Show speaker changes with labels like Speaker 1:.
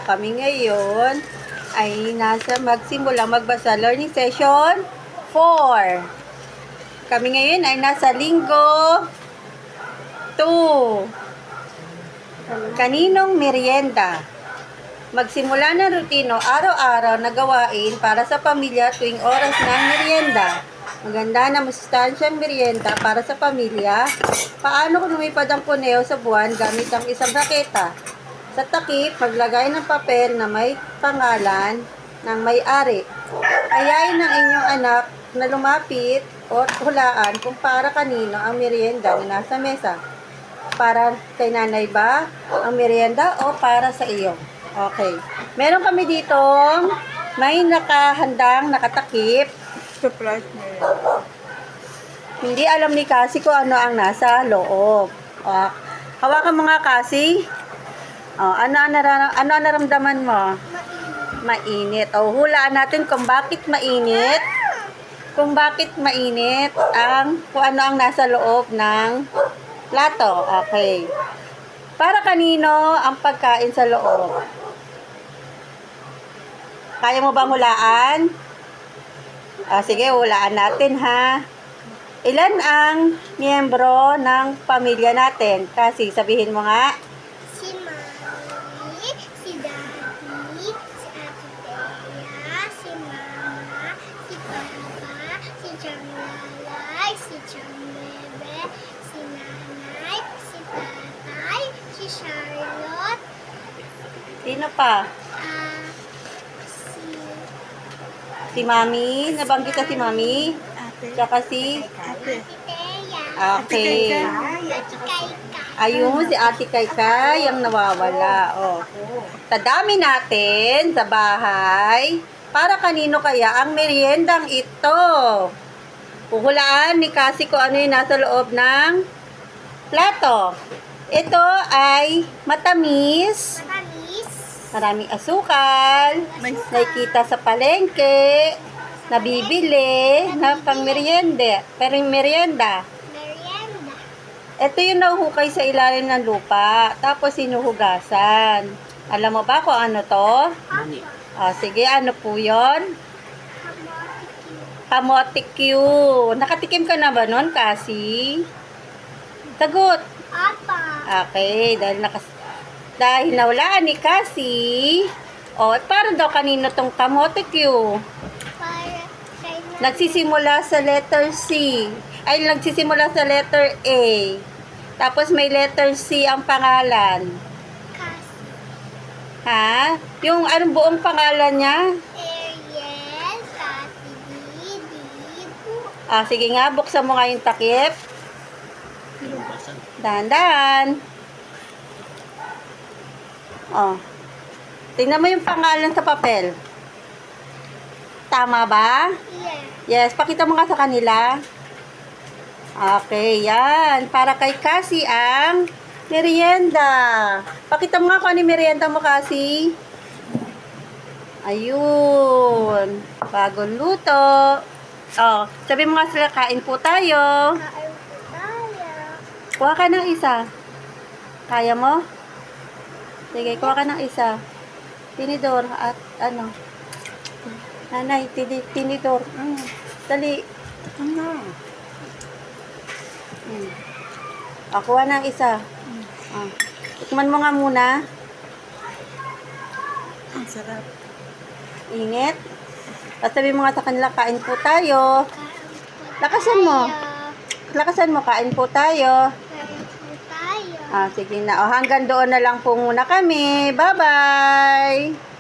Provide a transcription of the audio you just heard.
Speaker 1: Kami ngayon ay magsimula magbasa learning session 4. Kami ngayon ay nasa linggo 2. Kaninong merienda? Magsimula ng rutino araw-araw na gawain para sa pamilya tuwing oras ng merienda. Maganda na masustansyang merienda para sa pamilya. Paano kung lumipad ang kuneo sa buwan gamit ang isang raketa? Sa takip, maglagay ng papel na may pangalan ng may-ari. Ayayin ng inyong anak na lumapit o hulaan kung para kanino ang merienda na nasa mesa. Para kay nanay ba ang merienda o para sa iyo? Okay. Meron kami dito may nakatakip.
Speaker 2: Surprise mo yan.
Speaker 1: Hindi alam ni Cassie kung ano ang nasa loob. Hawakan mo nga, Cassie. Ano ang naramdaman mo? Mainit. Hulaan natin kung bakit mainit. Kung ano ang nasa loob ng plato. Okay. Para kanino ang pagkain sa loob? Kaya mo bang hulaan? Sige, hulaan natin ha. Ilan ang miyembro ng pamilya natin? Kasi sabihin mo nga.
Speaker 3: Si Mami, si Daddy, si Ate Bea, si Mama, si Papa, si Jamlalay, si Jambebe, si Nanay, si Tatay, si Charlotte,
Speaker 1: Sino pa? Si Mami. Nabanggit ka si Mami?
Speaker 2: Ate.
Speaker 1: Tsaka si?
Speaker 2: Ate.
Speaker 3: si Thea,
Speaker 1: Okay.
Speaker 3: si Kaika.
Speaker 1: Ayun, si Ate Kaykay ang nawawala. Sa dami natin sa bahay, para kanino kaya ang meriendang ito? Huhulaan ni Cassie kung ano yung nasa loob ng plato. Ito ay matamis,
Speaker 3: Matamis,
Speaker 1: maraming asukal, nakikita sa palengke, nabibili na pang merienda. Pero yung merienda,
Speaker 3: merienda,
Speaker 1: ito yung nahuhukay sa ilalim ng lupa, tapos sinuhugasan. Alam mo ba kung ano to? Sige, ano po yun? Kamote Q. Nakatikim ka na ba nun, Cassie? Sagot.
Speaker 3: Apa,
Speaker 1: Okay, dahil nahulaan ni Cassie, para daw kanino tong kamote Q?
Speaker 3: para kay
Speaker 1: Nagsisimula sa letter C. Ay, nagsisimula sa letter A. Tapos may letter C ang pangalan.
Speaker 3: Kasi,
Speaker 1: Ha? Yung anong buong pangalan niya?
Speaker 3: Ariel, Kasi, Dibu,
Speaker 1: Sige nga, buksan mo nga yung takip. Dahan-dahan. Tingnan mo yung pangalan sa papel. Tama ba? Yes, pakita mo nga sa kanila. Okay, yan. Para kay Cassie ang merienda. Pakita mo nga kung ano yung merienda mo, Cassie. Ayun. Bagong luto. Sabi mo nga sila, kain po tayo.
Speaker 3: kain po tayo.
Speaker 1: Kuha ka ng isa. Kaya mo? Sige, kuha ka ng isa. Tinidor at ano. Nanay, tinidor. Dali. Kuha ng isa. Tikman mo nga muna.
Speaker 2: Ang sarap.
Speaker 1: Init. Tapos sabi mo nga sa kanila, kain po tayo. Lakasan mo. Lakasan mo, kain po tayo.
Speaker 3: Kain po tayo.
Speaker 1: Sige na. Hanggang doon na lang po muna kami. Bye-bye!